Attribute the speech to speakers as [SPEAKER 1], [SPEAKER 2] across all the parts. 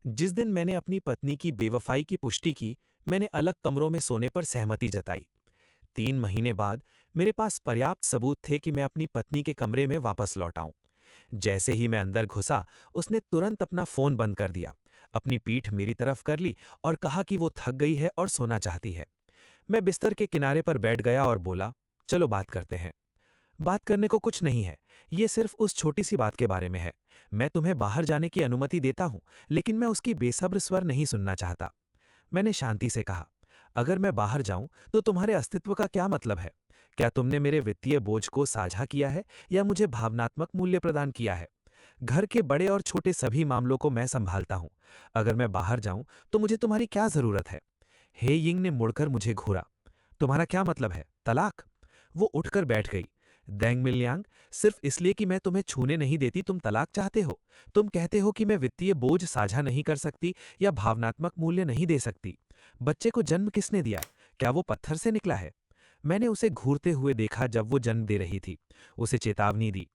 [SPEAKER 1] जिस दिन मैंने अपनी पत्नी की बेवफाई की पुष्टि की, मैंने अलग कमरों में सोने पर सहमति जताई। 3 महीने बाद मेरे पास पर्याप्त सबूत थे कि मैं अपनी पत्नी के कमरे में वापस लौट आऊं। जैसे ही मैं अंदर घुसा, उसने तुरंत अपना फोन बंद कर दिया, अपनी पीठ मेरी तरफ कर ली और कहा कि वो थक गई है और सोना चाहती है। मैं बिस्तर के किनारे पर बैठ गया और बोला, चलो बात करते हैं। बात करने को कुछ नहीं है। ये सिर्फ उस छोटी सी बात के बारे में है। मैं तुम्हें बाहर जाने की अनुमति देता हूं, लेकिन मैं उसकी बेसब्र स्वर नहीं सुनना चाहता। मैंने शांति से कहा, अगर मैं बाहर जाऊं तो तुम्हारे अस्तित्व का क्या मतलब है? क्या तुमने मेरे वित्तीय बोझ को साझा किया है या मुझे भावनात्मक मूल्य प्रदान किया है? घर के बड़े और छोटे सभी मामलों को मैं संभालता हूं। अगर मैं बाहर जाऊं तो मुझे तुम्हारी क्या जरूरत है? हे यिंग ने मुड़कर मुझे घूरा। तुम्हारा क्या मतलब है, तलाक? वो उठकर बैठ गई। देंग मिलियांग, सिर्फ इसलिए कि मैं तुम्हें छूने नहीं देती तुम तलाक चाहते हो? तुम कहते हो कि मैं वित्तीय बोझ साझा नहीं कर सकती या भावनात्मक मूल्य नहीं दे सकती। बच्चे को जन्म किसने दिया? क्या वो पत्थर से निकला है? मैंने उसे घूरते हुए देखा जब वो जन्म दे रही थी। उसे चेतावनी दी,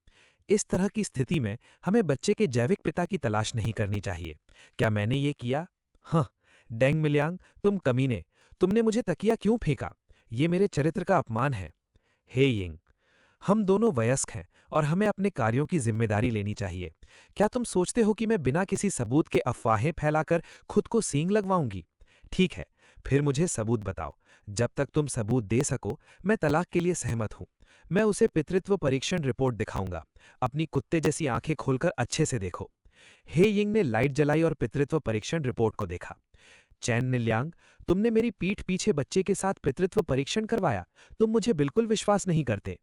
[SPEAKER 1] इस तरह की स्थिति में हमें बच्चे के जैविक पिता की तलाश नहीं करनी चाहिए। क्या मैंने ये किया? हाँ। डेंग मिलियांग, तुम कमीने, तुमने मुझे तकिया क्यों फेंका? ये मेरे चरित्र का अपमान है। हे यिंग, हम दोनों वयस्क हैं और हमें अपने कार्यों की जिम्मेदारी लेनी चाहिए। क्या तुम सोचते हो कि मैं बिना किसी सबूत के अफवाहें फैलाकर खुद को सींग लगवाऊंगी? ठीक है, फिर मुझे सबूत बताओ। जब तक तुम सबूत दे सको, मैं तलाक के लिए सहमत हूं। मैं उसे पितृत्व परीक्षण रिपोर्ट दिखाऊंगा। अपनी कुत्ते जैसी आंखें खोलकर अच्छे से देखो। हे यिंग ने लाइट जलाई और पितृत्व परीक्षण रिपोर्ट को देखा। चैन निल्यांग, तुमने मेरी पीठ पीछे बच्चे के साथ पितृत्व परीक्षण करवाया। तुम मुझे बिल्कुल विश्वास नहीं करते।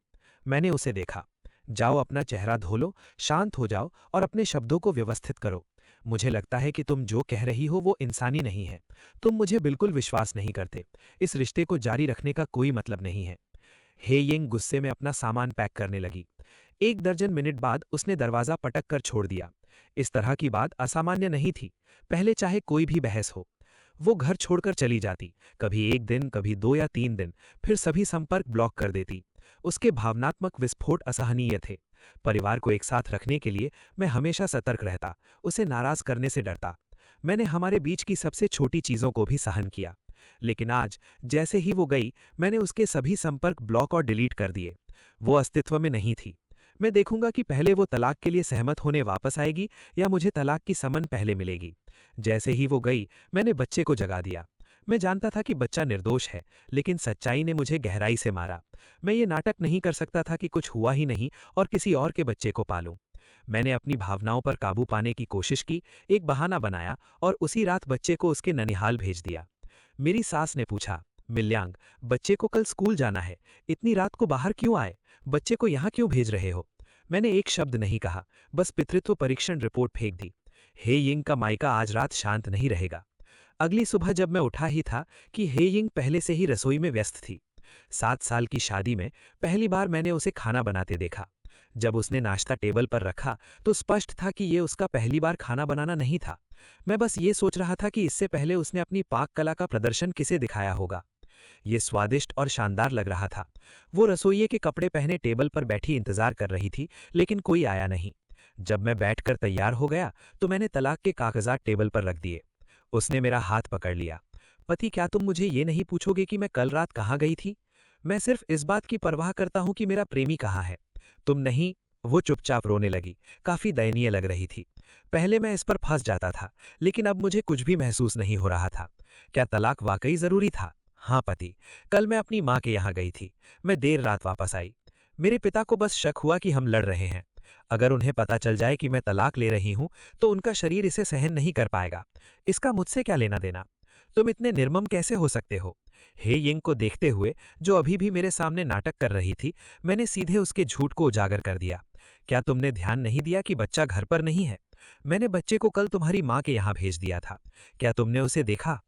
[SPEAKER 1] मैंने उसे देखा। जाओ अपना चेहरा धो लो, शांत हो जाओ और अपने शब्दों को व्यवस्थित करो। मुझे लगता है कि तुम जो कह रही हो वो इंसानी नहीं है। तुम मुझे बिल्कुल विश्वास नहीं करते। इस रिश्ते को जारी रखने का कोई मतलब नहीं है। हे यिंग गुस्से में अपना सामान पैक करने लगी। 1 दर्जन मिनट बाद उसने दरवाजा पटक कर छोड़ दिया। इस तरह की बात असामान्य नहीं थी। पहले चाहे कोई भी बहस हो, वो घर छोड़कर चली जाती। कभी 1 दिन, कभी 2 या 3 दिन, फिर सभी संपर्क ब्लॉक कर देती। उसके भावनात्मक विस्फोट असहनीय थे। परिवार को एक साथ रखने के लिए मैं हमेशा सतर्क रहता, उसे नाराज करने से डरता। मैंने हमारे बीच की सबसे छोटी चीजों को भी सहन किया। लेकिन आज, जैसे ही वो गई, मैंने उसके सभी संपर्क ब्लॉक और डिलीट कर दिए। वो अस्तित्व में नहीं थी। मैं देखूंगा कि पहले वो तलाक के लिए सहमत होने वापस आएगी या मुझे तलाक की समन पहले मिलेगी। जैसे ही वो गई, मैंने बच्चे को जगा दिया। मैं जानता था कि बच्चा निर्दोष है, लेकिन सच्चाई ने मुझे गहराई से मारा। मैं ये नाटक नहीं कर सकता था कि कुछ हुआ ही नहीं और किसी और के बच्चे को पालूं। मैंने अपनी भावनाओं पर काबू पाने की कोशिश की, एक बहाना बनाया और उसी रात बच्चे को उसके ननिहाल भेज दिया। मेरी सास ने पूछा, मिल्यांग, बच्चे को कल स्कूल जाना है, इतनी रात को बाहर क्यों आए? बच्चे को यहाँ क्यों भेज रहे हो? मैंने एक शब्द नहीं कहा, बस पितृत्व परीक्षण रिपोर्ट फेंक दी। हे यिंग का मायका आज रात शांत नहीं रहेगा। अगली सुबह जब मैं उठा ही था कि हे यिंग पहले से ही रसोई में व्यस्त थी। 7 साल की शादी में पहली बार मैंने उसे खाना बनाते देखा। जब उसने नाश्ता टेबल पर रखा तो स्पष्ट था कि ये उसका पहली बार खाना बनाना नहीं था। मैं बस ये सोच रहा था कि इससे पहले उसने अपनी पाक कला का प्रदर्शन किसे दिखाया होगा। ये स्वादिष्ट और शानदार लग रहा था। वो रसोइये के कपड़े पहने टेबल पर बैठी इंतजार कर रही थी, लेकिन कोई आया नहीं। जब मैं बैठकर तैयार हो गया तो मैंने तलाक के कागजात टेबल पर रख दिए। उसने मेरा हाथ पकड़ लिया। पति, क्या तुम मुझे ये नहीं पूछोगे कि मैं कल रात कहाँ गई थी? मैं सिर्फ इस बात की परवाह करता हूं कि मेरा प्रेमी कहाँ है, तुम नहीं। वो चुपचाप रोने लगी, काफी दयनीय लग रही थी। पहले मैं इस पर फंस जाता था, लेकिन अब मुझे कुछ भी महसूस नहीं हो रहा था। क्या तलाक वाकई जरूरी था? हाँ पति, कल मैं अपनी माँ के यहाँ गई थी। मैं देर रात वापस आई। मेरे पिता को बस शक हुआ कि हम लड़ रहे हैं। अगर उन्हें पता चल जाए कि मैं तलाक ले रही हूं, तो उनका शरीर इसे सहन नहीं कर पाएगा। इसका मुझसे क्या लेना देना? तुम इतने निर्मम कैसे हो सकते हो? हे यिंग को देखते हुए, जो अभी भी मेरे सामने नाटक कर रही थी, मैंने सीधे उसके झूठ को उजागर कर दिया। क्या तुमने ध्यान नहीं दिया कि बच्चा घर पर नहीं है? मैंने बच्चे को कल तुम्हारी माँ के यहाँ भेज दिया था। क्या तुमने उसे देखा?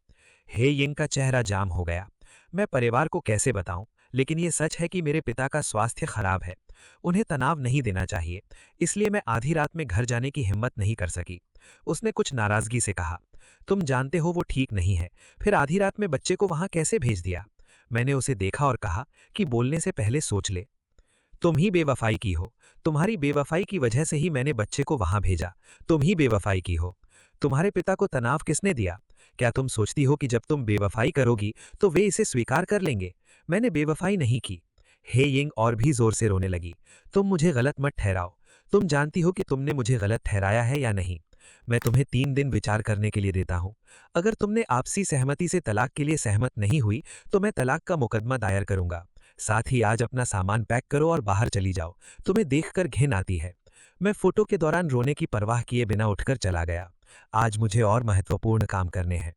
[SPEAKER 1] हे यिंग का चेहरा जाम हो गया। मैं परिवार को कैसे बताऊं, लेकिन ये सच है कि मेरे पिता का स्वास्थ्य खराब है। उन्हें तनाव नहीं देना चाहिए, इसलिए मैं आधी रात में घर जाने की हिम्मत नहीं कर सकी। उसने कुछ नाराजगी से कहा, तुम जानते हो वो ठीक नहीं है, फिर आधी रात में बच्चे को वहां कैसे भेज दिया? मैंने उसे देखा और कहा कि बोलने से पहले सोच ले। तुम ही बेवफाई की हो। तुम्हारी बेवफाई की वजह से ही मैंने बच्चे को वहां भेजा। तुम ही बेवफाई की हो। तुम्हारे पिता को तनाव किसने दिया? क्या तुम सोचती हो कि जब तुम बेवफाई करोगी तो वे इसे स्वीकार कर लेंगे? मैंने बेवफाई नहीं की। हे यिंग और भी जोर से रोने लगी। तुम मुझे गलत मत ठहराओ। तुम जानती हो कि तुमने मुझे गलत ठहराया है या नहीं। मैं तुम्हें 3 दिन विचार करने के लिए देता हूँ। अगर तुमने आपसी सहमति से तलाक के लिए सहमत नहीं हुई तो मैं तलाक का मुकदमा दायर करूंगा। साथ ही आज अपना सामान पैक करो और बाहर चली जाओ। तुम्हें देखकर घिन आती है। मैं फोटो के दौरान रोने की परवाह किए बिना उठकर चला गया। आज मुझे और महत्वपूर्ण काम करने हैं।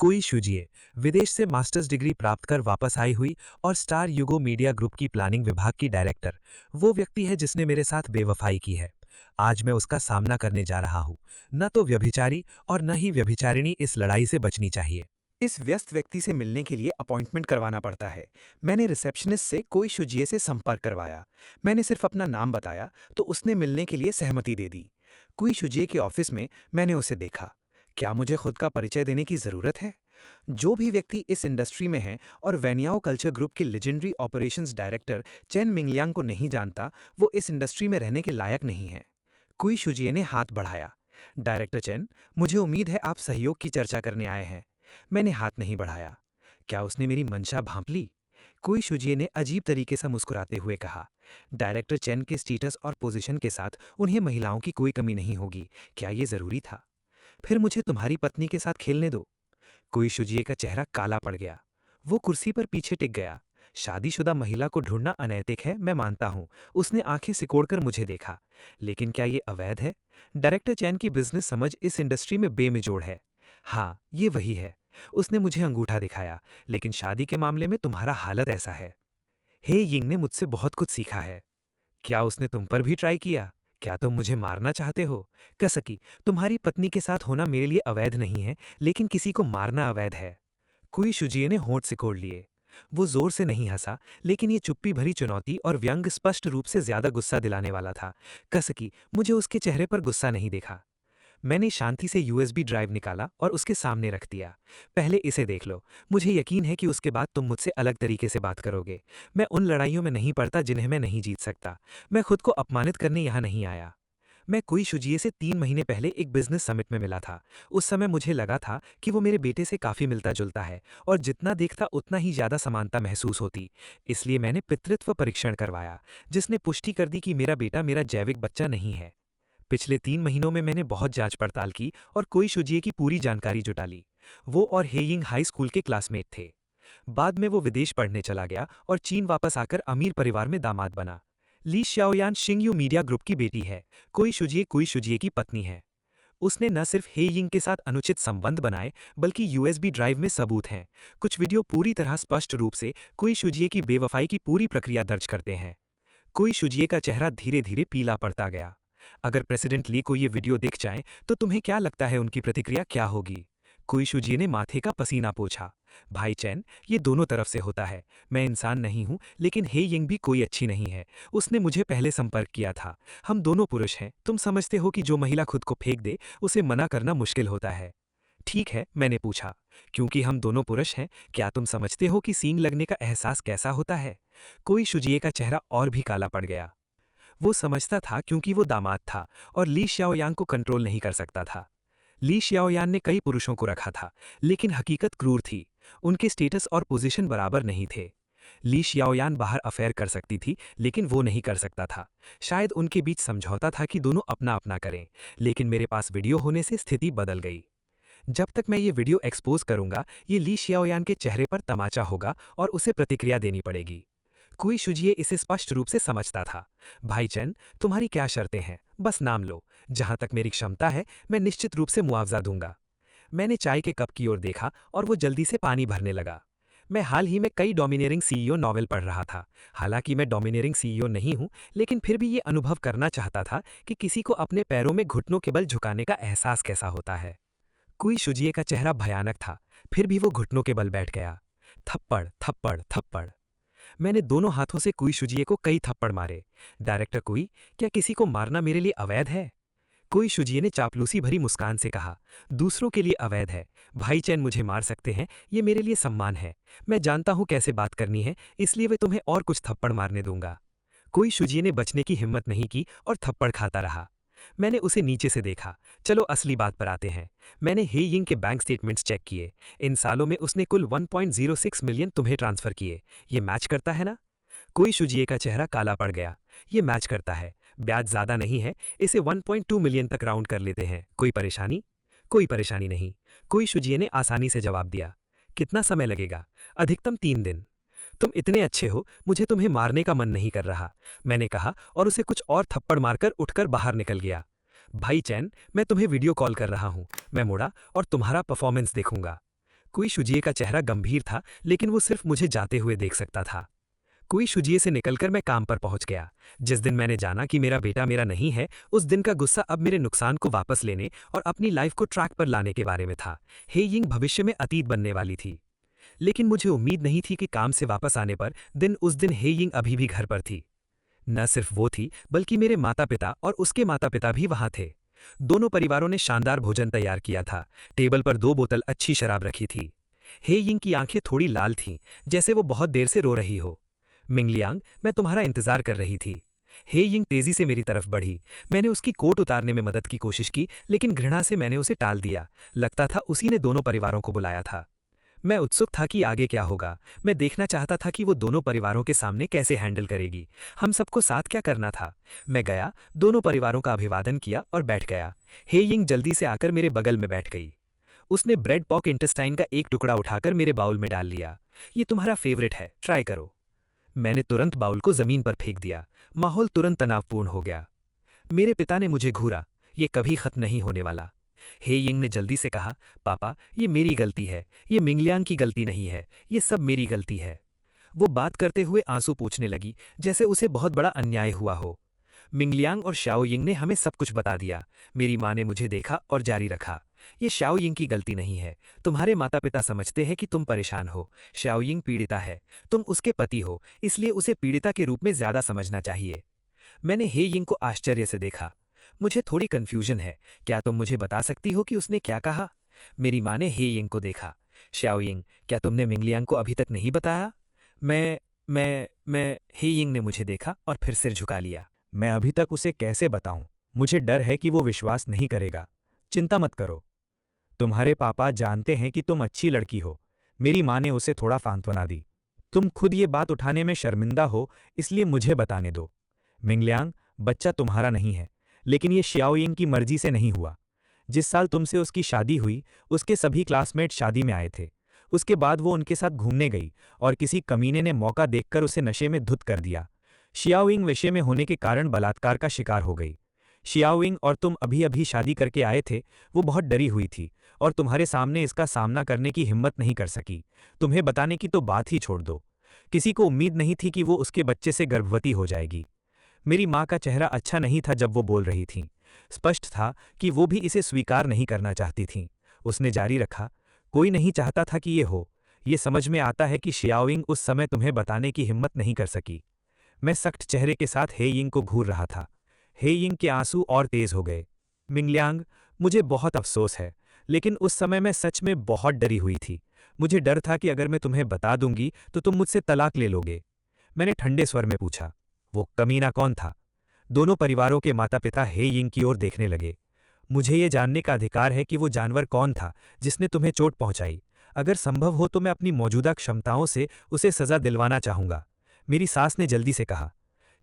[SPEAKER 1] कोई शुजिए विदेश से मास्टर्स डिग्री प्राप्त कर वापस आई हुई और स्टार युगो मीडिया ग्रुप की प्लानिंग विभाग की डायरेक्टर, वो व्यक्ति है जिसने मेरे साथ बेवफाई की है। आज मैं उसका सामना करने जा रहा हूँ। न तो व्यभिचारी और न ही व्यभिचारिणी इस लड़ाई से बचनी चाहिए।
[SPEAKER 2] इस व्यस्त व्यक्ति से मिलने के लिए अपॉइंटमेंट करवाना पड़ता है। मैंने रिसेप्शनिस्ट से कोई शुजिए से संपर्क करवाया। मैंने सिर्फ अपना नाम बताया तो उसने मिलने के लिए सहमति दे दी। कोई शुजिए के ऑफिस में मैंने उसे देखा। क्या मुझे खुद का परिचय देने की ज़रूरत है? जो भी व्यक्ति इस इंडस्ट्री में है और वेनियाओ कल्चर ग्रुप के लेजेंडरी ऑपरेशंस डायरेक्टर चेन मिंगलियांग को नहीं जानता, वो इस इंडस्ट्री में रहने के लायक नहीं है। कोई शुजिए ने हाथ बढ़ाया। डायरेक्टर चेन, मुझे उम्मीद है आप सहयोग की चर्चा करने आए हैं। मैंने हाथ नहीं बढ़ाया। क्या उसने मेरी मंशा भांप ली? कोई शुजिए ने अजीब तरीके से मुस्कुराते हुए कहा, डायरेक्टर चेन के स्टेटस और पोजीशन के साथ उन्हें महिलाओं की कोई कमी नहीं होगी। क्या ये जरूरी था? फिर मुझे तुम्हारी पत्नी के साथ खेलने दो। कोई शुजिए का चेहरा काला पड़ गया। वो कुर्सी पर पीछे टिक गया। शादीशुदा महिला को ढूंढना अनैतिक है, मैं मानता हूं। उसने आंखें सिकोड़कर मुझे देखा। लेकिन क्या ये अवैध है? डायरेक्टर चैन की बिजनेस समझ इस इंडस्ट्री में बेमिजोड़ है। हाँ, ये वही है। उसने मुझे अंगूठा दिखाया। लेकिन शादी के मामले में तुम्हारा हालत ऐसा है। हे यिंग ने मुझसे बहुत कुछ सीखा है। क्या उसने तुम पर भी ट्राई किया? क्या तुम मुझे मारना चाहते हो? कसकी, तुम्हारी पत्नी के साथ होना मेरे लिए अवैध नहीं है, लेकिन किसी को मारना अवैध है। कोई शुजिए ने होंठ सिकोड़ लिए। वो जोर से नहीं हंसा, लेकिन ये चुप्पी भरी चुनौती और व्यंग स्पष्ट रूप से ज्यादा गुस्सा दिलाने वाला था। कसकी, मुझे उसके चेहरे पर गुस्सा नहीं देखा। मैंने शांति से यूएसबी ड्राइव निकाला और उसके सामने रख दिया। पहले इसे देख लो। मुझे यकीन है कि उसके बाद तुम मुझसे अलग तरीके से बात करोगे। मैं उन लड़ाइयों में नहीं पड़ता जिन्हें मैं नहीं जीत सकता। मैं खुद को अपमानित करने यहाँ नहीं आया। मैं कोई शुजिए से 3 महीने पहले एक बिजनेस समिट में मिला था। उस समय मुझे लगा था कि वो मेरे बेटे से काफी मिलता जुलता है और जितना देखता उतना ही ज्यादा समानता महसूस होती। इसलिए मैंने पितृत्व परीक्षण करवाया, जिसने पुष्टि कर दी कि मेरा बेटा मेरा जैविक बच्चा नहीं है। पिछले 3 महीनों में मैंने बहुत जांच पड़ताल की और कोई शुजिए की पूरी जानकारी जुटा ली। वो और हेयिंग हाई स्कूल के क्लासमेट थे। बाद में वो विदेश पढ़ने चला गया और चीन वापस आकर अमीर परिवार में दामाद बना। ली शाओयान शिंगयू मीडिया ग्रुप की बेटी है। कोई शुजिए की पत्नी है। उसने न सिर्फ हे यिंग के साथ अनुचित संबंध बनाए, बल्कि यूएसबी ड्राइव में सबूत हैं। कुछ वीडियो पूरी तरह स्पष्ट रूप से कोई शुजिए की बेवफाई की पूरी प्रक्रिया दर्ज करते हैं। कोई शुजिए का चेहरा धीरे धीरे पीला पड़ता गया। अगर प्रेसिडेंट ली को ये वीडियो दिख जाए तो तुम्हें क्या लगता है उनकी प्रतिक्रिया क्या होगी? कोई शुजिए ने माथे का पसीना पोंछा। भाई चैन, ये दोनों तरफ से होता है। मैं इंसान नहीं हूं, लेकिन हे यिंग भी कोई अच्छी नहीं है। उसने मुझे पहले संपर्क किया था। हम दोनों पुरुष हैं। तुम समझते हो कि जो महिला खुद को फेंक दे उसे मना करना मुश्किल होता है। ठीक है, मैंने पूछा, क्योंकि हम दोनों पुरुष हैं, क्या तुम समझते हो कि सींग लगने का एहसास कैसा होता है? कोई शुजिए का चेहरा और भी काला पड़ गया। वो समझता था क्योंकि वो दामाद था और ली शाओयान को कंट्रोल नहीं कर सकता था। ली शाओयान ने कई पुरुषों को रखा था, लेकिन हकीकत क्रूर थी। उनके स्टेटस और पोजीशन बराबर नहीं थे। ली शाओयान बाहर अफेयर कर सकती थी, लेकिन वो नहीं कर सकता था। शायद उनके बीच समझौता था कि दोनों अपना अपना करें, लेकिन मेरे पास वीडियो होने से स्थिति बदल गई। जब तक मैं ये वीडियो एक्सपोज करूंगा, ये ली शाओयान के चेहरे पर तमाचा होगा और उसे प्रतिक्रिया देनी पड़ेगी। कोई शुजिए इसे स्पष्ट रूप से समझता था। भाई चैन, तुम्हारी क्या शर्तें हैं? बस नाम लो। जहां तक मेरी क्षमता है, मैं निश्चित रूप से मुआवजा दूंगा। मैंने चाय के कप की ओर देखा और वो जल्दी से पानी भरने लगा। मैं हाल ही में कई डोमिनेरिंग सीईओ नॉवेल पढ़ रहा था। हालांकि मैं डोमिनेरिंग सीईओ नहीं हूं, लेकिन फिर भी ये अनुभव करना चाहता था कि किसी को अपने पैरों में घुटनों के बल झुकाने का एहसास कैसा होता है। कोई शुजिए का चेहरा भयानक था, फिर भी वो घुटनों के बल बैठ गया। थप्पड़ थप्पड़ थप्पड़। मैंने दोनों हाथों से कुई शुजिए को कई थप्पड़ मारे। डायरेक्टर कुई, क्या किसी को मारना मेरे लिए अवैध है? कोई शुजिए ने चापलूसी भरी मुस्कान से कहा, दूसरों के लिए अवैध है। भाई चैन मुझे मार सकते हैं, ये मेरे लिए सम्मान है। मैं जानता हूं कैसे बात करनी है, इसलिए वे तुम्हें और कुछ थप्पड़ मारने दूंगा। कोई शुजिए ने बचने की हिम्मत नहीं की और थप्पड़ खाता रहा। मैंने उसे नीचे से देखा। चलो असली बात पर आते हैं। मैंने हे यिंग के बैंक स्टेटमेंट्स चेक किए। इन सालों में उसने कुल 1.06 मिलियन तुम्हें ट्रांसफर किए। ये मैच करता है ना? कोई शुजिए का चेहरा काला पड़ गया। ये मैच करता है। ब्याज ज्यादा नहीं है, इसे 1.2 मिलियन तक राउंड कर लेते हैं। कोई परेशानी? कोई परेशानी नहीं। कोई शुजिए ने आसानी से जवाब दिया। कितना समय लगेगा? अधिकतम 3 दिन। तुम इतने अच्छे हो, मुझे तुम्हें मारने का मन नहीं कर रहा, मैंने कहा और उसे कुछ और थप्पड़ मारकर उठकर बाहर निकल गया। भाई चैन, मैं तुम्हें वीडियो कॉल कर रहा हूं। मैं मुड़ा और तुम्हारा परफॉर्मेंस देखूंगा। कोई शुजिए का चेहरा गंभीर था, लेकिन वो सिर्फ मुझे जाते हुए देख सकता था। कोई शुजिए से निकलकर मैं काम पर पहुंच गया। जिस दिन मैंने जाना कि मेरा बेटा मेरा नहीं है, उस दिन का गुस्सा अब मेरे नुकसान को वापस लेने और अपनी लाइफ को ट्रैक पर लाने के बारे में था। हे यिंग भविष्य में अतीत बनने वाली थी। लेकिन मुझे उम्मीद नहीं थी कि काम से वापस आने पर उस दिन हे यिंग अभी भी घर पर थी। न सिर्फ वो थी, बल्कि मेरे माता पिता और उसके माता पिता भी वहां थे। दोनों परिवारों ने शानदार भोजन तैयार किया था। टेबल पर 2 बोतल अच्छी शराब रखी थी। हे यिंग की आंखें थोड़ी लाल थीं, जैसे वो बहुत देर से रो रही हो। मिंगलियांग, मैं तुम्हारा इंतजार कर रही थी। हे यिंग तेजी से मेरी तरफ बढ़ी। मैंने उसकी कोट उतारने में मदद की कोशिश की, लेकिन घृणा से मैंने उसे टाल दिया। लगता था उसी ने दोनों परिवारों को बुलाया था। मैं उत्सुक था कि आगे क्या होगा। मैं देखना चाहता था कि वो दोनों परिवारों के सामने कैसे हैंडल करेगी। हम सबको साथ क्या करना था। मैं गया, दोनों परिवारों का अभिवादन किया और बैठ गया। हे यिंग जल्दी से आकर मेरे बगल में बैठ गई। उसने ब्रेड पॉक इंटेस्टाइन का एक टुकड़ा उठाकर मेरे बाउल में डाल लिया। ये तुम्हारा फेवरेट है, ट्राई करो। मैंने तुरंत बाउल को जमीन पर फेंक दिया। माहौल तुरंत तनावपूर्ण हो गया। मेरे पिता ने मुझे घूरा। ये कभी खत्म नहीं होने वाला। हे यिंग ने जल्दी से कहा, पापा, ये मेरी गलती है, ये मिंगलियांग की गलती नहीं है, ये सब मेरी गलती है। वो बात करते हुए आंसू पोंछने लगी, जैसे उसे बहुत बड़ा अन्याय हुआ हो। मिंगलियांग और शाओ यिंग ने हमें सब कुछ बता दिया। मेरी माँ ने मुझे देखा और जारी रखा, ये शाओ यिंग की गलती नहीं है। तुम्हारे माता पिता समझते हैं कि तुम परेशान हो। शाओ यिंग पीड़िता है, तुम उसके पति हो, इसलिए उसे पीड़िता के रूप में ज्यादा समझना चाहिए। मैंने हे यिंग को आश्चर्य से देखा। मुझे थोड़ी कंफ्यूजन है, क्या तुम मुझे बता सकती हो कि उसने क्या कहा? मेरी माँ ने हे यिंग को देखा। शाओ यिंग, क्या तुमने मिंगलियांग को अभी तक नहीं बताया? मैं हे यिंग ने मुझे देखा और फिर सिर झुका लिया।
[SPEAKER 1] मैं अभी तक उसे कैसे बताऊं? मुझे डर है कि वो विश्वास नहीं करेगा। चिंता मत करो, तुम्हारे पापा जानते हैं कि तुम अच्छी लड़की हो। मेरी माँ ने उसे थोड़ा सांत्वना दी। तुम खुद ये बात उठाने में शर्मिंदा हो, इसलिए मुझे बताने दो। मिंगलियांग, बच्चा तुम्हारा नहीं है, लेकिन ये शियाओ यिंग की मर्जी से नहीं हुआ। जिस साल तुमसे उसकी शादी हुई, उसके सभी क्लासमेट शादी में आए थे। उसके बाद वो उनके साथ घूमने गई और किसी कमीने ने मौका देखकर उसे नशे में धुत कर दिया। शियाओ यिंग नशे में होने के कारण बलात्कार का शिकार हो गई। शियाओ यिंग और तुम अभी अभी शादी करके आए थे, वो बहुत डरी हुई थी और तुम्हारे सामने इसका सामना करने की हिम्मत नहीं कर सकी। तुम्हें बताने की तो बात ही छोड़ दो। किसी को उम्मीद नहीं थी कि वो उसके बच्चे से गर्भवती हो जाएगी। मेरी माँ का चेहरा अच्छा नहीं था जब वो बोल रही थीं। स्पष्ट था कि वो भी इसे स्वीकार नहीं करना चाहती थीं। उसने जारी रखा, कोई नहीं चाहता था कि ये हो। ये समझ में आता है कि शियाओ यिंग उस समय तुम्हें बताने की हिम्मत नहीं कर सकी। मैं सख्त चेहरे के साथ हे यिंग को घूर रहा था। हे यिंग के आंसू और तेज हो गए। मिंगलियांग, मुझे बहुत अफसोस है, लेकिन उस समय मैं सच में बहुत डरी हुई थी। मुझे डर था कि अगर मैं तुम्हें बता दूंगी तो तुम मुझसे तलाक ले लोगे। मैंने ठंडे स्वर में पूछा, वो कमीना कौन था? दोनों परिवारों के माता पिता हे यिंग की ओर देखने लगे। मुझे ये जानने का अधिकार है कि वो जानवर कौन था जिसने तुम्हें चोट पहुंचाई। अगर संभव हो तो मैं अपनी मौजूदा क्षमताओं से उसे सजा दिलवाना चाहूंगा। मेरी सास ने जल्दी से कहा।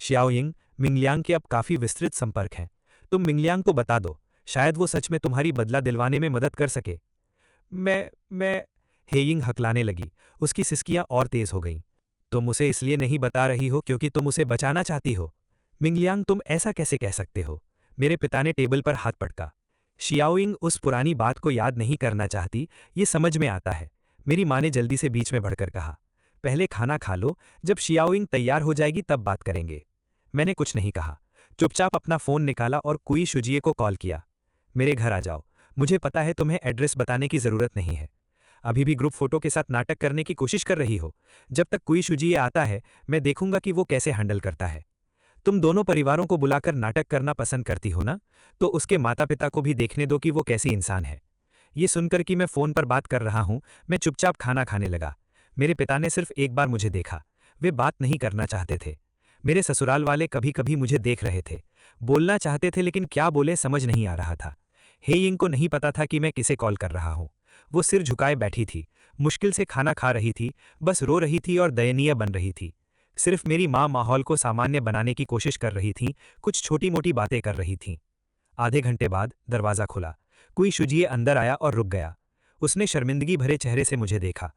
[SPEAKER 1] शियाओ यिंग, मिंगलियांग के अब काफी विस्तृत संपर्क हैं। तुम मिंगलियांग को बता दो, शायद वो सच में तुम्हारी बदला दिलवाने में मदद कर सके। मैं हे यिंग हकलाने लगी। उसकी सिसकियां और तेज हो गईं। तुम उसे इसलिए नहीं बता रही हो क्योंकि तुम उसे बचाना चाहती हो। मिंगलियांग, तुम ऐसा कैसे कह सकते हो? मेरे पिता ने टेबल पर हाथ पटका। शियाओ यिंग उस पुरानी बात को याद नहीं करना चाहती, ये समझ में आता है। मेरी माँ ने जल्दी से बीच में बढ़कर कहा, पहले खाना खा लो, जब शियाओ यिंग तैयार हो जाएगी तब बात करेंगे। मैंने कुछ नहीं कहा, चुपचाप अपना फोन निकाला और कुई शुजिए को कॉल किया। मेरे घर आ जाओ, मुझे पता है तुम्हें एड्रेस बताने की जरूरत नहीं है। अभी भी ग्रुप फोटो के साथ नाटक करने की कोशिश कर रही हो। जब तक कुई शुजिए आता है, मैं देखूंगा कि वो कैसे हैंडल करता है। तुम दोनों परिवारों को बुलाकर नाटक करना पसंद करती हो ना, तो उसके माता पिता को भी देखने दो कि वो कैसी इंसान है। ये सुनकर कि मैं फोन पर बात कर रहा हूं, मैं चुपचाप खाना खाने लगा। मेरे पिता ने सिर्फ एक बार मुझे देखा। वे बात नहीं करना चाहते थे। मेरे ससुराल वाले कभी कभी मुझे देख रहे थे।
[SPEAKER 2] बोलना चाहते थे लेकिन क्या बोले समझ नहीं आ रहा था। हे यिंग को नहीं पता था कि मैं किसे कॉल कर रहा हूँ। वो सिर झुकाए बैठी थी, मुश्किल से खाना खा रही थी, बस रो रही थी और दयनीय बन रही थी। सिर्फ मेरी माँ माहौल को सामान्य बनाने की कोशिश कर रही थी, कुछ छोटी मोटी बातें कर रही थीं। आधे घंटे बाद दरवाज़ा खुला। कोई शुजिए अंदर आया और रुक गया। उसने शर्मिंदगी भरे चेहरे से मुझे देखा।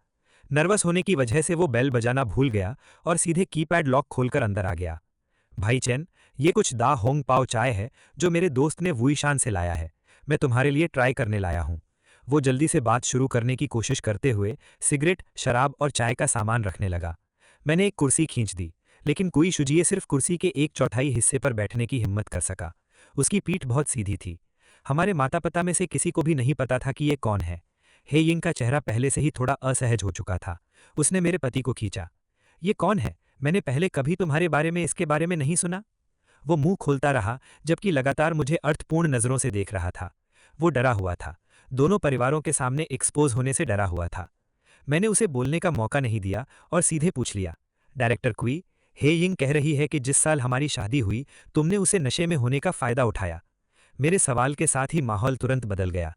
[SPEAKER 2] नर्वस होने की वजह से वो बेल बजाना भूल गया और सीधे कीपैड लॉक खोलकर अंदर आ गया। भाई चैन, ये कुछ दा होंग पाओ चाय है जो मेरे दोस्त ने वुईशान से लाया है। मैं तुम्हारे लिए ट्राई करने लाया हूँ। वो जल्दी से बात शुरू करने की कोशिश करते हुए सिगरेट, शराब और चाय का सामान रखने लगा। मैंने एक कुर्सी खींच दी, लेकिन कोई शुजिए सिर्फ कुर्सी के 1/4 हिस्से पर बैठने की हिम्मत कर सका। उसकी पीठ बहुत सीधी थी। हमारे माता पिता में से किसी को भी नहीं पता था कि ये कौन है। हे यिंग का चेहरा पहले से ही थोड़ा असहज हो चुका था। उसने मेरे पति को खींचा। ये कौन है? मैंने पहले कभी तुम्हारे बारे में इसके बारे में नहीं सुना। वो मुंह खोलता रहा, जबकि लगातार मुझे अर्थपूर्ण नजरों से देख रहा था। वो डरा हुआ था, दोनों परिवारों के सामने एक्सपोज होने से डरा हुआ था। मैंने उसे बोलने का मौका नहीं दिया और सीधे पूछ लिया, डायरेक्टर कुई, हे यिंग कह रही है कि जिस साल हमारी शादी हुई तुमने उसे नशे में होने का फायदा उठाया। मेरे सवाल के साथ ही माहौल तुरंत बदल गया।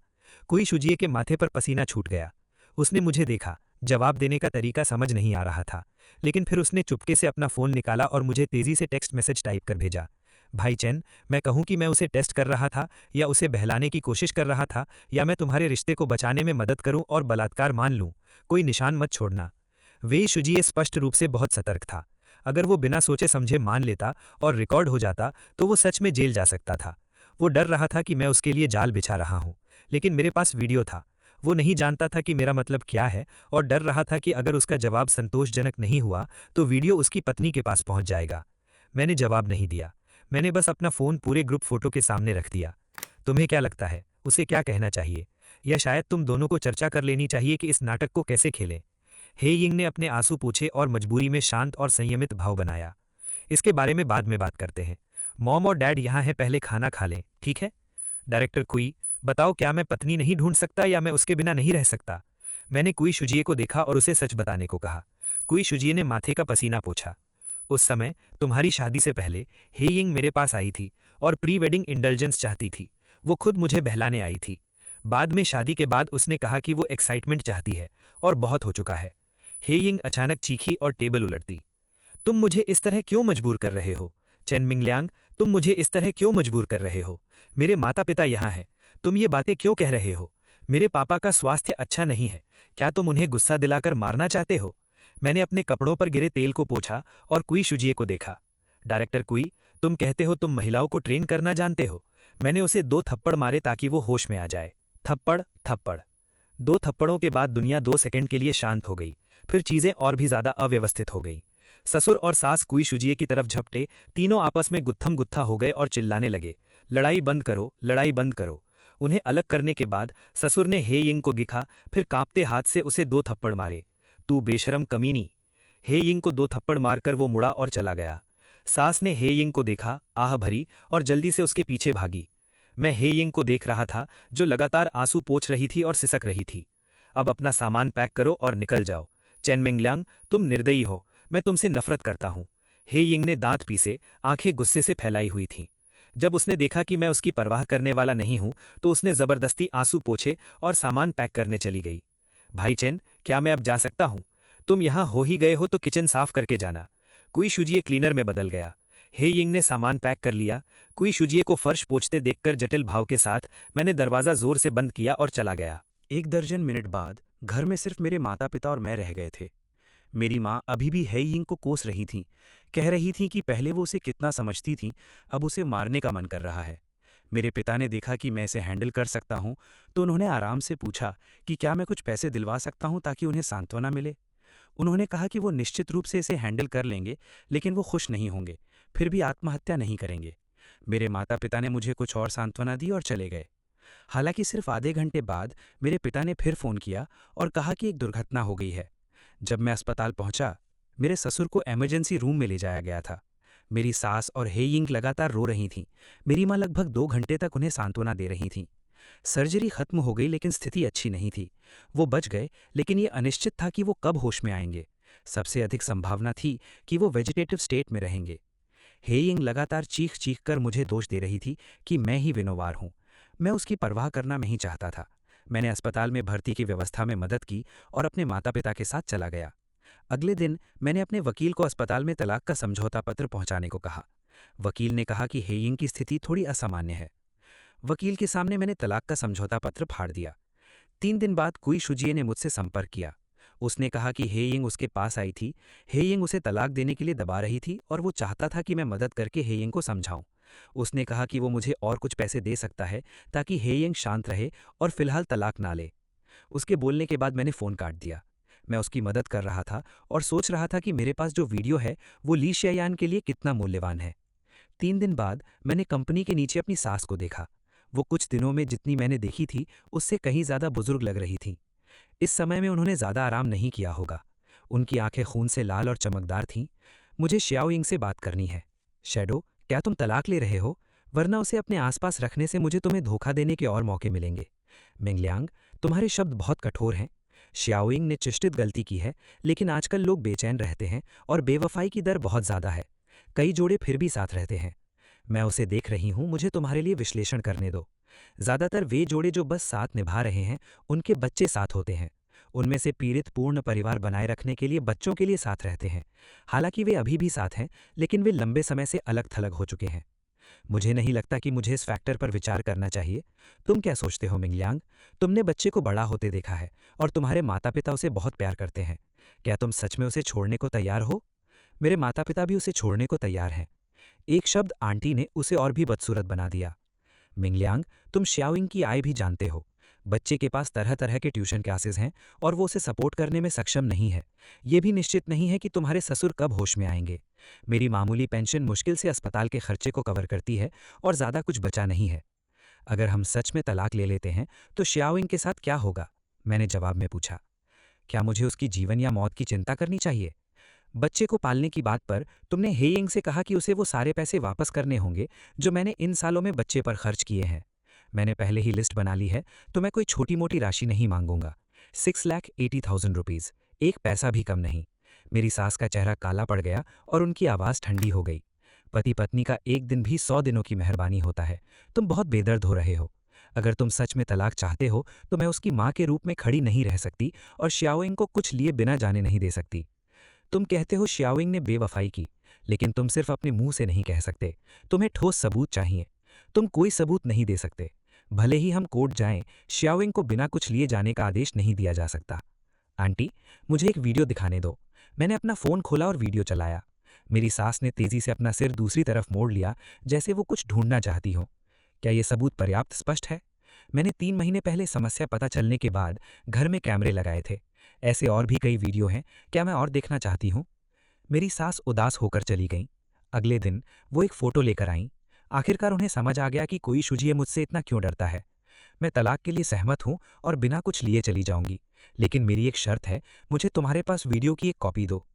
[SPEAKER 2] कोई शुजिए के माथे पर पसीना छूट गया। उसने मुझे देखा, जवाब देने का तरीका समझ नहीं आ रहा था, लेकिन फिर उसने चुपके से अपना फ़ोन निकाला और मुझे तेज़ी से टेक्स्ट मैसेज टाइप कर भेजा। भाई चैन, मैं कहूँ कि मैं उसे टेस्ट कर रहा था या उसे बहलाने की कोशिश कर रहा था, या मैं तुम्हारे रिश्ते को बचाने में मदद करूं और बलात्कार मान लूं। कोई निशान मत छोड़ना। वे शुजिए स्पष्ट रूप से बहुत सतर्क था। अगर वो बिना सोचे समझे मान लेता और रिकॉर्ड हो जाता तो वो सच में जेल जा सकता था। वो डर रहा था कि मैं उसके लिए जाल बिछा रहा हूँ, लेकिन मेरे पास वीडियो था। वो नहीं जानता था कि मेरा मतलब क्या है और डर रहा था कि अगर उसका जवाब संतोषजनक नहीं हुआ तो वीडियो उसकी पत्नी के पास पहुंच जाएगा। मैंने जवाब नहीं दिया। मैंने बस अपना फ़ोन पूरे ग्रुप फोटो के सामने रख दिया। तुम्हें क्या लगता है उसे क्या कहना चाहिए? या शायद तुम दोनों को चर्चा कर लेनी चाहिए कि इस नाटक को कैसे खेलें? हे यिंग ने अपने आंसू पूछे और मजबूरी में शांत और संयमित भाव बनाया। इसके बारे में बाद में बात करते हैं। मॉम और डैड यहाँ हैं, पहले खाना खा लें, ठीक है? डायरेक्टर कुई, बताओ, क्या मैं पत्नी नहीं ढूंढ सकता या मैं उसके बिना नहीं रह सकता? मैंने कुई शुजिए को देखा और उसे सच बताने को कहा। कुई शुजिए ने माथे का पसीना पोंछा। उस समय तुम्हारी शादी से पहले हे यिंग मेरे पास आई थी और प्री वेडिंग इंडल्जेंस चाहती थी। वो खुद मुझे बहलाने आई थी। बाद में शादी के बाद उसने कहा कि वो एक्साइटमेंट चाहती है और बहुत हो चुका है। हे यिंग अचानक चीखी और टेबल उलट दी। तुम मुझे इस तरह क्यों मजबूर कर रहे हो? चेन मिंगलियांग, तुम मुझे इस तरह क्यों मजबूर कर रहे हो? मेरे माता पिता यहाँ हैं। तुम ये बातें क्यों कह रहे हो? मेरे पापा का स्वास्थ्य अच्छा नहीं है। क्या तुम उन्हें गुस्सा दिलाकर मारना चाहते हो? मैंने अपने कपड़ों पर गिरे तेल को पोंछा और कुई शुजिए को देखा। डायरेक्टर कुई, तुम कहते हो तुम महिलाओं को ट्रेन करना जानते हो। मैंने उसे 2 थप्पड़ मारे ताकि वो होश में आ जाए। थप्पड़, थप्पड़। 2 थप्पड़ों के बाद दुनिया 2 सेकंड के लिए शांत हो गई। फिर चीजें और भी ज्यादा अव्यवस्थित हो गई। ससुर और सास कुई शुजिए की तरफ झपटे। तीनों आपस में गुत्थम गुत्था हो गए और चिल्लाने लगे, लड़ाई बंद करो, लड़ाई बंद करो। उन्हें अलग करने के बाद ससुर ने हे यिंग को दिखा, फिर कांपते हाथ से उसे 2 थप्पड़ मारे। तू बेशरम कमीनी। हे यिंग को 2 थप्पड़ मारकर वो मुड़ा और चला गया। सास ने हे यिंग को देखा, आह भरी, और जल्दी से उसके पीछे भागी। मैं हे यिंग को देख रहा था, जो लगातार आंसू पोंछ रही थी और सिसक रही थी। अब अपना सामान पैक करो और निकल जाओ। चेन मिंगलियांग, तुम निर्दयी हो। मैं तुमसे नफरत करता हूं। हे यिंग ने दांत पीसे, आंखें गुस्से से फैलाई हुई थीं। जब उसने देखा कि मैं उसकी परवाह करने वाला नहीं हूं, तो उसने जबरदस्ती आंसू पोंछे और सामान पैक करने चली गई। भाई चेन, क्या मैं अब जा सकता हूं? तुम यहां हो ही गए हो तो किचन साफ करके जाना। कुई शुजिए क्लीनर में बदल गया। हे यिंग ने सामान पैक कर लिया। कुई शुजिए को फर्श पोंछते देखकर जटिल भाव के साथ मैंने दरवाजा जोर से बंद किया और चला गया।
[SPEAKER 3] 1 दर्जन मिनट बाद घर में सिर्फ मेरे माता पिता और मैं रह गए थे। मेरी माँ अभी भी हे यिंग को कोस रही थीं, कह रही थीं कि पहले वो उसे कितना समझती थीं, अब उसे मारने का मन कर रहा है। मेरे पिता ने देखा कि मैं इसे हैंडल कर सकता हूँ, तो उन्होंने आराम से पूछा कि क्या मैं कुछ पैसे दिलवा सकता हूँ ताकि उन्हें सांत्वना मिले। उन्होंने कहा कि वो निश्चित रूप से इसे हैंडल कर लेंगे, लेकिन वो खुश नहीं होंगे, फिर भी आत्महत्या नहीं करेंगे। मेरे माता पिता ने मुझे कुछ और सांत्वना दी और चले गए। हालांकि सिर्फ आधे घंटे बाद मेरे पिता ने फिर फ़ोन किया और कहा कि एक दुर्घटना हो गई है। जब मैं अस्पताल पहुंचा, मेरे ससुर को इमरजेंसी रूम में ले जाया गया था। मेरी सास और हे यिंग लगातार रो रही थीं। मेरी माँ लगभग 2 घंटे तक उन्हें सांत्वना दे रही थीं। सर्जरी खत्म हो गई, लेकिन स्थिति अच्छी नहीं थी। वो बच गए, लेकिन ये अनिश्चित था कि वो कब होश में आएंगे। सबसे अधिक संभावना थी कि वो वेजिटेटिव स्टेट में रहेंगे। हेयिंग लगातार चीख कर मुझे दोष दे रही थी कि मैं ही विनोवार हूँ। मैं उसकी परवाह करना नहीं चाहता था। मैंने अस्पताल में भर्ती की व्यवस्था में मदद की और अपने माता पिता के साथ चला गया। अगले दिन मैंने अपने वकील को अस्पताल में तलाक का समझौता पत्र पहुंचाने को कहा। वकील ने कहा कि हेयिंग की स्थिति थोड़ी असामान्य है। वकील के सामने मैंने तलाक का समझौता पत्र फाड़ दिया। 3 दिन बाद कुई शुजिए ने मुझसे संपर्क किया। उसने कहा कि हेयिंग उसके पास आई थी। हेयिंग उसे तलाक देने के लिए दबा रही थी और वो चाहता था कि मैं मदद करके हेयिंग को समझाऊं। उसने कहा कि वो मुझे और कुछ पैसे दे सकता है ताकि हेयिंग शांत रहे और फिलहाल तलाक ना ले। उसके बोलने के बाद मैंने फ़ोन काट दिया। मैं उसकी मदद कर रहा था और सोच रहा था कि मेरे पास जो वीडियो है वो ली शियायान के लिए कितना मूल्यवान है। 3 दिन बाद मैंने कंपनी के नीचे अपनी सास को देखा। वो कुछ दिनों में जितनी मैंने देखी थी उससे कहीं ज़्यादा बुजुर्ग लग रही थी। इस समय में उन्होंने ज़्यादा आराम नहीं किया होगा। उनकी आंखें खून से लाल और चमकदार थीं। मुझे श्याओइंग से बात करनी है। शैडो, क्या तुम तलाक ले रहे हो? वरना उसे अपने आसपास रखने से मुझे तुम्हें धोखा देने के और मौके मिलेंगे। मिंगलियांग, तुम्हारे शब्द बहुत कठोर हैं। श्याओइंग ने चिष्टित गलती की है, लेकिन आजकल लोग बेचैन रहते हैं और बेवफाई की दर बहुत ज़्यादा है। कई जोड़े फिर भी साथ रहते हैं। मैं उसे देख रही हूँ, मुझे तुम्हारे लिए विश्लेषण करने दो। ज़्यादातर वे जोड़े जो बस साथ निभा रहे हैं, उनके बच्चे साथ होते हैं। उनमें से पीड़ित पूर्ण परिवार बनाए रखने के लिए बच्चों के लिए साथ रहते हैं। हालांकि वे अभी भी साथ हैं, लेकिन वे लंबे समय से अलग थलग हो चुके हैं। मुझे नहीं लगता कि मुझे इस फैक्टर पर विचार करना चाहिए। तुम क्या सोचते हो मिंगलियांग? तुमने बच्चे को बड़ा होते देखा है और तुम्हारे माता पिता उसे बहुत प्यार करते हैं। क्या तुम सच में उसे छोड़ने को तैयार हो? मेरे माता पिता भी उसे छोड़ने को तैयार हैं। एक शब्द आंटी ने उसे और भी बदसूरत बना दिया। मिंगलियांग, तुम श्याओइंग की आय भी जानते हो। बच्चे के पास तरह तरह के ट्यूशन क्लासेस हैं और वो उसे सपोर्ट करने में सक्षम नहीं है। ये भी निश्चित नहीं है कि तुम्हारे ससुर कब होश में आएंगे। मेरी मामूली पेंशन मुश्किल से अस्पताल के खर्चे को कवर करती है और ज़्यादा कुछ बचा नहीं है। अगर हम सच में तलाक ले लेते हैं तो श्याओइंग के साथ क्या होगा? मैंने जवाब में पूछा। क्या मुझे उसकी जीवन या मौत की चिंता करनी चाहिए? बच्चे को पालने की बात पर तुमने हेयिंग से कहा कि उसे वो सारे पैसे वापस करने होंगे जो मैंने इन सालों में बच्चे पर खर्च किए हैं। मैंने पहले ही लिस्ट बना ली है, तो मैं कोई छोटी मोटी राशि नहीं मांगूंगा। 6,80,000 रुपीज़, एक पैसा भी कम नहीं। मेरी सास का चेहरा काला पड़ गया और उनकी आवाज़ ठंडी हो गई। पति पत्नी का एक दिन भी 100 दिनों की मेहरबानी होता है। तुम बहुत बेदर्द हो रहे हो। अगर तुम सच में तलाक चाहते हो तो मैं उसकी माँ के रूप में खड़ी नहीं रह सकती और श्याओइंग को कुछ लिए बिना जाने नहीं दे सकती। तुम कहते हो श्याओइंग ने बेवफाई की, लेकिन तुम सिर्फ अपने मुंह से नहीं कह सकते। तुम्हें ठोस सबूत चाहिए। तुम कोई सबूत नहीं दे सकते। भले ही हम कोर्ट जाएं, श्याओइंग को बिना कुछ लिए जाने का आदेश नहीं दिया जा सकता। आंटी, मुझे एक वीडियो दिखाने दो। मैंने अपना फ़ोन खोला और वीडियो चलाया। मेरी सास ने तेजी से अपना सिर दूसरी तरफ मोड़ लिया, जैसे वो कुछ ढूंढना चाहती हो। क्या ये सबूत पर्याप्त स्पष्ट है? मैंने 3 महीने पहले समस्या पता चलने के बाद घर में कैमरे लगाए थे। ऐसे और भी कई वीडियो हैं। क्या मैं और देखना चाहती हूँ? मेरी सास उदास होकर चली गईं। अगले दिन वो एक फ़ोटो लेकर आईं। आखिरकार उन्हें समझ आ गया कि कोई शुजिए मुझसे इतना क्यों डरता है। मैं तलाक के लिए सहमत हूँ और बिना कुछ लिए चली जाऊंगी, लेकिन मेरी एक शर्त है, मुझे तुम्हारे पास वीडियो की एक कॉपी दो।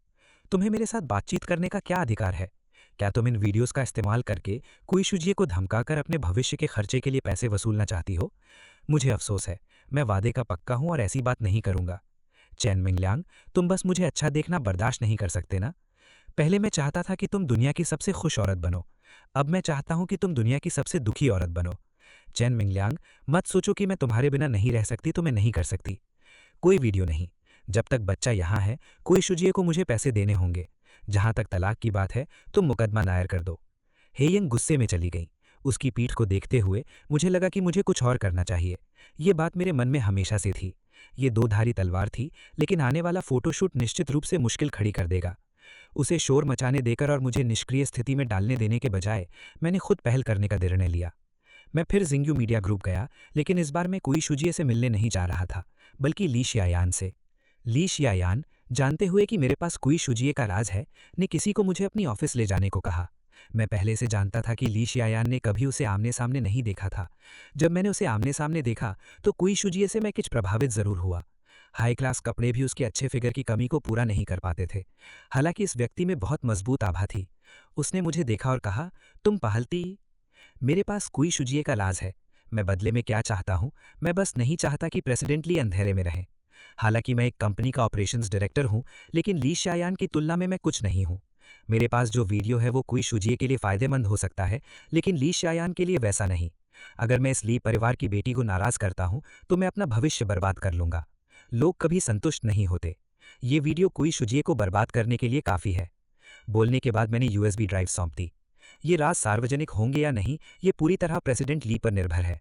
[SPEAKER 3] तुम्हें मेरे साथ बातचीत करने का क्या अधिकार है? क्या तुम इन वीडियोस का इस्तेमाल करके कोई शुजिए को धमकाकर अपने भविष्य के खर्चे के लिए पैसे वसूलना चाहती हो? मुझे अफसोस है, मैं वादे का पक्का हूँ और ऐसी बात नहीं करूंगा। चैन मिंगलियांग, तुम बस मुझे अच्छा देखना बर्दाश्त नहीं कर सकते ना? पहले मैं चाहता था कि तुम दुनिया की सबसे खुश औरत बनो। अब मैं चाहता हूं कि तुम दुनिया की सबसे दुखी औरत बनो। चैन मिंगलियांग, मत सोचो कि मैं तुम्हारे बिना नहीं रह सकती तो मैं नहीं कर सकती। कोई वीडियो नहीं। जब तक बच्चा यहाँ है, कोई शुजिए को मुझे पैसे देने होंगे। जहां तक तलाक की बात है, तुम मुकदमा दायर कर दो। हेयिंग गुस्से में चली गई। उसकी पीठ को देखते हुए मुझे लगा कि मुझे कुछ और करना चाहिए। ये बात मेरे मन में हमेशा से थी। ये दो धारी तलवार थी, लेकिन आने वाला फोटोशूट निश्चित रूप से मुश्किल खड़ी कर देगा। उसे शोर मचाने देकर और मुझे निष्क्रिय स्थिति में डालने देने के बजाय मैंने खुद पहल करने का निर्णय लिया। मैं फिर जिंग्यू मीडिया ग्रुप गया, लेकिन इस बार मैं कोई शुजिए से मिलने नहीं जा रहा था, बल्कि ली शियायान से। ली शियायान, जानते हुए कि मेरे पास कोई शुजिए का राज है, ने किसी को मुझे अपनी ऑफिस ले जाने को कहा। मैं पहले से जानता था कि ली शियायान ने कभी उसे आमने सामने नहीं देखा था। जब मैंने उसे आमने सामने देखा तो कोई शुजिए से मैं कुछ प्रभावित जरूर हुआ। हाई क्लास कपड़े भी उसके अच्छे फिगर की कमी को पूरा नहीं कर पाते थे। हालांकि इस व्यक्ति में बहुत मजबूत आभा थी। उसने मुझे देखा और कहा, तुम पहलती। मेरे पास कोई शुजिए का लाज है। मैं बदले में क्या चाहता हूँ? मैं बस नहीं चाहता कि प्रेसिडेंट ली अंधेरे में रहें। हालांकि मैं एक कंपनी का ऑपरेशंस डायरेक्टर हूँ, लेकिन ली शायान की तुलना में मैं कुछ नहीं हूँ। मेरे पास जो वीडियो है वो कुई शुजिए के लिए फायदेमंद हो सकता है, लेकिन ली शायान के लिए वैसा नहीं। अगर मैं इस ली परिवार की बेटी को नाराज करता हूं तो मैं अपना भविष्य बर्बाद कर लूंगा। लोग कभी संतुष्ट नहीं होते। ये वीडियो कुई शुजिए को बर्बाद करने के लिए काफी है। बोलने के बाद मैंने यूएसबी ड्राइव सौंप दी। ये राज सार्वजनिक होंगे या नहीं, ये पूरी तरह प्रेसिडेंट ली पर निर्भर है।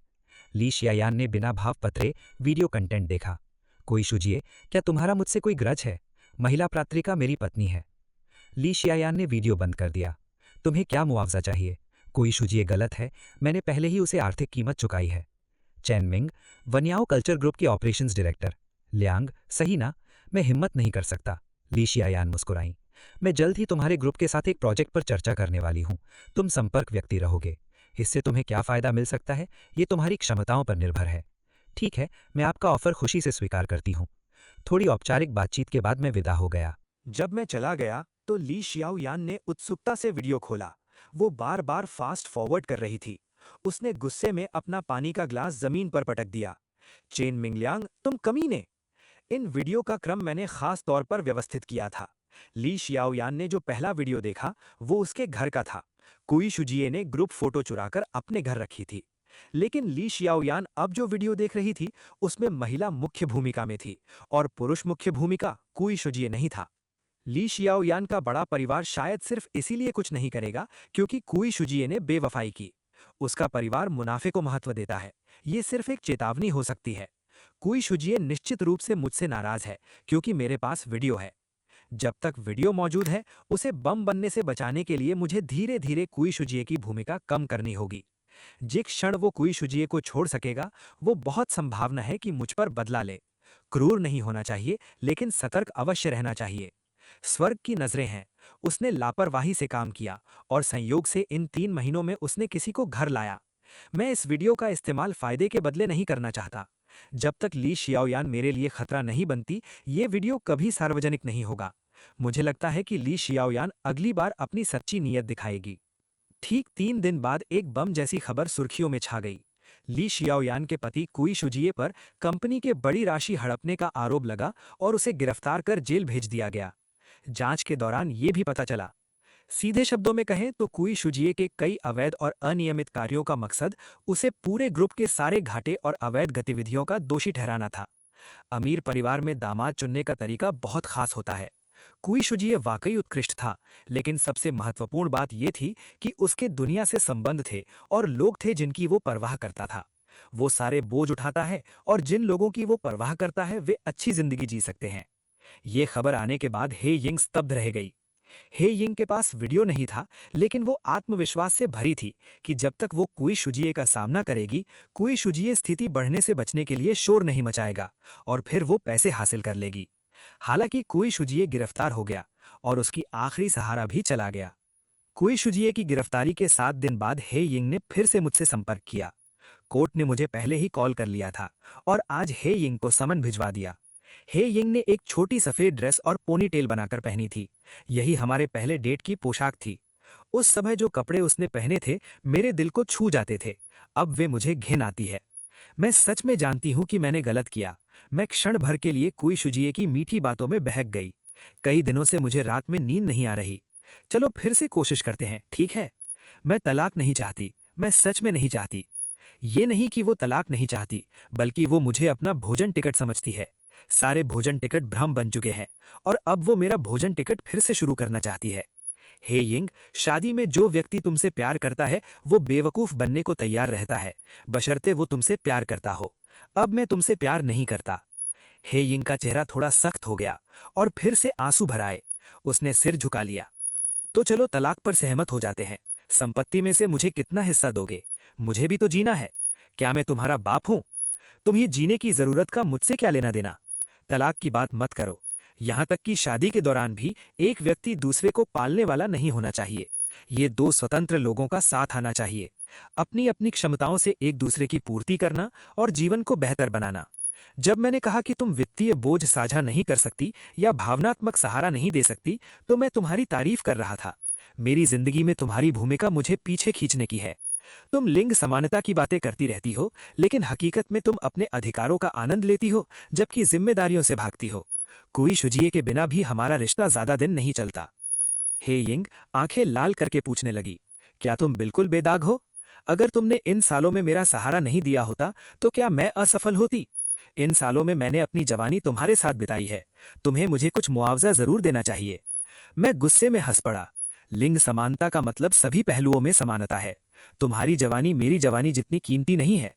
[SPEAKER 3] ली शियायान ने बिना भाव पत्रे वीडियो कंटेंट देखा। कोई शुजिए, क्या तुम्हारा मुझसे कोई ग्रज है? महिला प्रात्रिका मेरी पत्नी है। ली शियायान ने वीडियो बंद कर दिया। तुम्हें क्या मुआवजा चाहिए? कोई शुजिए गलत है, मैंने पहले ही उसे आर्थिक कीमत चुकाई है। चैन मिंग, वन्याओ कल्चर ग्रुप के ऑपरेशंस डायरेक्टर। लियांग, सही ना? मैं हिम्मत नहीं कर सकता। ली शियायान मुस्कुराई। मैं जल्द ही तुम्हारे ग्रुप के साथ एक प्रोजेक्ट पर चर्चा करने वाली हूँ। तुम संपर्क व्यक्ति रहोगे। इससे तुम्हें क्या फायदा मिल सकता है, ये तुम्हारी क्षमताओं पर निर्भर है। ठीक है, मैं आपका ऑफर खुशी से स्वीकार करती हूँ। थोड़ी औपचारिक बातचीत के बाद मैं विदा हो गया।
[SPEAKER 1] जब मैं चला गया तो ली शियाओयान ने उत्सुकता से वीडियो खोला। वो बार बार फास्ट फॉरवर्ड कर रही थी। उसने गुस्से में अपना पानी का ग्लास जमीन पर पटक दिया। चेन मिंगलियांग, तुम कमीने! इन वीडियो का क्रम मैंने खास तौर पर व्यवस्थित किया था। ली शियाओयान ने जो पहला वीडियो देखा वो उसके घर का था। कुई शुजिए ने ग्रुप फोटो चुराकर अपने घर रखी थी। लेकिन ली शियाओयान अब जो वीडियो देख रही थी उसमें महिला मुख्य भूमिका में थी और पुरुष मुख्य भूमिका कुई शुजिए नहीं था। ली शियाओयान का बड़ा परिवार शायद सिर्फ इसीलिए कुछ नहीं करेगा क्योंकि कुई शुजिए ने बेवफाई की। उसका परिवार मुनाफे को महत्व देता है। ये सिर्फ एक चेतावनी हो सकती है। कुई शुजिए निश्चित रूप से मुझसे नाराज है क्योंकि मेरे पास वीडियो है। जब तक वीडियो मौजूद है उसे बम बनने से बचाने के लिए मुझे धीरे धीरे कुई शुजिए की भूमिका कम करनी होगी। जिस क्षण वो कुई शुजिए को छोड़ सकेगा वो बहुत संभावना है कि मुझ पर बदला ले। क्रूर नहीं होना चाहिए लेकिन सतर्क अवश्य रहना चाहिए। स्वर्ग की नजरें हैं। उसने लापरवाही से काम किया और संयोग से इन 3 महीनों में उसने किसी को घर लाया। मैं इस वीडियो का इस्तेमाल फायदे के बदले नहीं करना चाहता। जब तक ली शियाओयान मेरे लिए खतरा नहीं बनती ये वीडियो कभी सार्वजनिक नहीं होगा। मुझे लगता है कि ली शियाओयान अगली बार अपनी सच्ची नीयत दिखाएगी। ठीक 3 दिन बाद एक बम जैसी खबर सुर्खियों में छा गई। ली शियाओयान के पति कुई शुजिए पर कंपनी के बड़ी राशि हड़पने का आरोप लगा और उसे गिरफ्तार कर जेल भेज दिया गया। जांच के दौरान ये भी पता चला। सीधे शब्दों में कहें तो कुई शुजिए के कई अवैध और अनियमित कार्यों का मकसद उसे पूरे ग्रुप के सारे घाटे और अवैध गतिविधियों का दोषी ठहराना था। अमीर परिवार में दामाद चुनने का तरीका बहुत खास होता है। कुई शुजिए वाकई उत्कृष्ट था, लेकिन सबसे महत्वपूर्ण बात यह थी कि उसके दुनिया से संबंध थे और लोग थे जिनकी वो परवाह करता था। वो सारे बोझ उठाता है और जिन लोगों की वो परवाह करता है वे अच्छी जिंदगी जी सकते हैं। ये खबर आने के बाद हे यिंग स्तब्ध रह गई। हे यिंग के पास वीडियो नहीं था, लेकिन वो आत्मविश्वास से भरी थी कि जब तक वो कुई शुजिए का सामना करेगी, कुई शुजिए स्थिति बढ़ने से बचने के लिए शोर नहीं मचाएगा और फिर वो पैसे हासिल कर लेगी। हालांकि कुई शुजिए गिरफ्तार हो गया और उसकी आखिरी सहारा भी चला गया। कुई शुजिए की गिरफ्तारी के 7 दिन बाद हे यिंग ने फिर से मुझसे संपर्क किया। कोर्ट ने मुझे पहले ही कॉल कर लिया था और आज हे यिंग को समन भिजवा दिया। हे यिंग ने एक छोटी सफेद ड्रेस और पोनीटेल बनाकर पहनी थी। यही हमारे पहले डेट की पोशाक थी। उस समय जो कपड़े उसने पहने थे मेरे दिल को छू जाते थे। अब वे मुझे घिन आती है। मैं सच में जानती हूं कि मैंने गलत किया। मैं क्षण भर के लिए कुई शुजिए की मीठी बातों में बहक गई। कई दिनों से मुझे रात में नींद नहीं आ रही। चलो फिर से कोशिश करते हैं, ठीक है? मैं तलाक नहीं चाहती। मैं सच में नहीं चाहती। ये नहीं कि वो तलाक नहीं चाहती, बल्कि वो मुझे अपना भोजन टिकट समझती है। सारे भोजन टिकट भ्रम बन चुके हैं और अब वो मेरा भोजन टिकट फिर से शुरू करना चाहती है। हे यिंग, शादी में जो व्यक्ति तुमसे प्यार करता है वो बेवकूफ बनने को तैयार रहता है, बशर्ते वो तुमसे प्यार करता हो। अब मैं तुमसे प्यार नहीं करता। हे यिंग का चेहरा थोड़ा सख्त हो गया और फिर से आंसू भर आए। उसने सिर झुका लिया। तो चलो तलाक पर सहमत हो जाते हैं। संपत्ति में से मुझे कितना हिस्सा दोगे? मुझे भी तो जीना है। क्या मैं तुम्हारा बाप हूं? तुम्हें जीने की जरूरत का मुझसे क्या लेना देना? तलाक की बात मत करो। यहां तक कि शादी के दौरान भी एक व्यक्ति दूसरे को पालने वाला नहीं होना चाहिए। ये 2 स्वतंत्र लोगों का साथ आना चाहिए, अपनी अपनी क्षमताओं से एक दूसरे की पूर्ति करना और जीवन को बेहतर बनाना। जब मैंने कहा कि तुम वित्तीय बोझ साझा नहीं कर सकती या भावनात्मक सहारा नहीं दे सकती, तो मैं तुम्हारी तारीफ कर रहा था। मेरी जिंदगी में तुम्हारी भूमिका मुझे पीछे खींचने की है। तुम लिंग समानता की बातें करती रहती हो, लेकिन हकीकत में तुम अपने अधिकारों का आनंद लेती हो जबकि जिम्मेदारियों से भागती हो। कुई शुजिए के बिना भी हमारा रिश्ता ज्यादा दिन नहीं चलता।
[SPEAKER 3] हे यिंग आंखें लाल करके पूछने लगी, क्या तुम बिल्कुल बेदाग हो? अगर तुमने इन सालों में मेरा सहारा नहीं दिया होता तो क्या मैं असफल होती? इन सालों में मैंने अपनी जवानी तुम्हारे साथ बिताई है, तुम्हें मुझे कुछ मुआवजा जरूर देना चाहिए। मैं गुस्से में हंस पड़ा। लिंग समानता का मतलब सभी पहलुओं में समानता है। तुम्हारी जवानी मेरी जवानी जितनी कीमती नहीं है।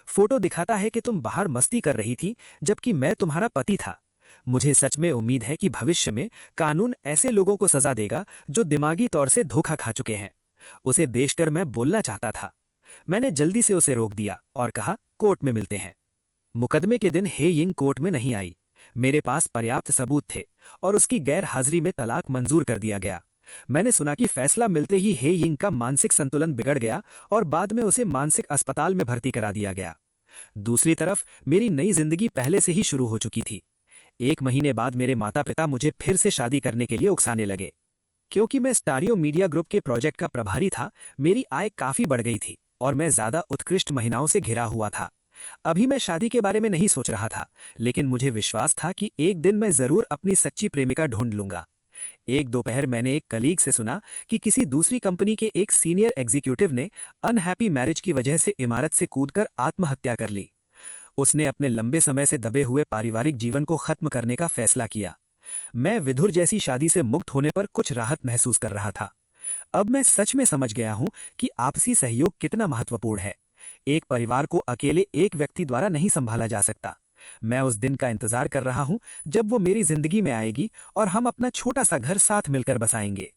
[SPEAKER 3] फोटो दिखाता है कि तुम बाहर मस्ती कर रही थी जबकि मैं तुम्हारा पति था। मुझे सच में उम्मीद है कि भविष्य में कानून ऐसे लोगों को सजा देगा जो दिमागी तौर से धोखा खा चुके हैं। उसे देखकर मैं बोलना चाहता था। मैंने जल्दी से उसे रोक दिया और कहा, कोर्ट में मिलते हैं। मुकदमे के दिन हे यिंग कोर्ट में नहीं आई। मेरे पास पर्याप्त सबूत थे और उसकी गैर हाजिरी में तलाक मंजूर कर दिया गया। मैंने सुना कि फैसला मिलते ही हे यिंग का मानसिक संतुलन बिगड़ गया और बाद में उसे मानसिक अस्पताल में भर्ती करा दिया गया। दूसरी तरफ मेरी नई जिंदगी पहले से ही शुरू हो चुकी थी। 1 महीने बाद मेरे माता पिता मुझे फिर से शादी करने के लिए उकसाने लगे। क्योंकि मैं स्टारियो मीडिया ग्रुप के प्रोजेक्ट का प्रभारी था, मेरी आय काफी बढ़ गई थी और मैं ज्यादा उत्कृष्ट महिलाओं से घिरा हुआ था। अभी मैं शादी के बारे में नहीं सोच रहा था, लेकिन मुझे विश्वास था कि एक दिन मैं जरूर अपनी सच्ची प्रेमिका ढूंढ लूंगा। एक दोपहर मैंने एक कलीग से सुना कि किसी दूसरी कंपनी के एक सीनियर एग्जीक्यूटिव ने अनहैप्पी मैरिज की वजह से इमारत से कूदकर आत्महत्या कर ली। उसने अपने लंबे समय से दबे हुए पारिवारिक जीवन को खत्म करने का फैसला किया। मैं विधुर जैसी शादी से मुक्त होने पर कुछ राहत महसूस कर रहा था। अब मैं सच में समझ गया हूं कि आपसी सहयोग कितना महत्वपूर्ण है। एक परिवार को अकेले एक व्यक्ति द्वारा नहीं संभाला जा सकता। मैं उस दिन का इंतजार कर रहा हूं जब वो मेरी जिंदगी में आएगी और हम अपना छोटा सा घर साथ मिलकर बसाएंगे।